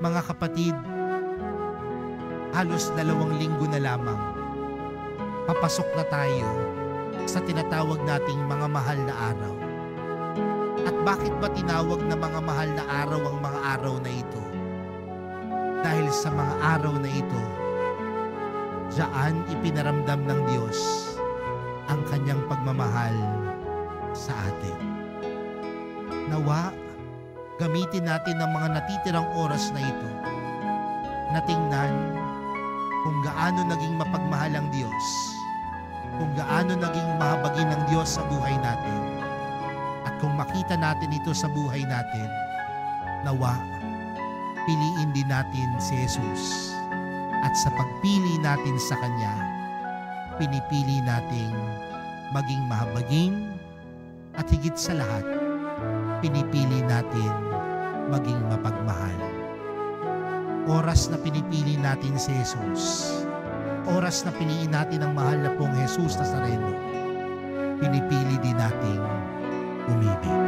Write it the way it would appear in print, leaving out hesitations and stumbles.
Mga kapatid, halos 2 linggo na lamang, papasok na tayo sa tinatawag nating mga mahal na araw. At bakit ba tinawag na mga mahal na araw ang mga araw na ito? Dahil sa mga araw na ito, diyan ipinaramdam ng Diyos ang kanyang pagmamahal sa atin. Nawa, gamitin natin ang mga natitirang oras na ito na tingnan kung gaano naging mapagmahal ang Diyos, kung gaano naging mahabagin ng Diyos sa buhay natin. At kung makita natin ito sa buhay natin, nawa, piliin din natin si Jesus. At sa pagpili natin sa Kanya, pinipili nating maging mahabagin at higit sa lahat, pinipili natin maging mapagmahal. Oras na pinipili natin si Jesus, oras na piliin natin ang mahal na pong Jesus Nazareno, pinipili din nating umibig.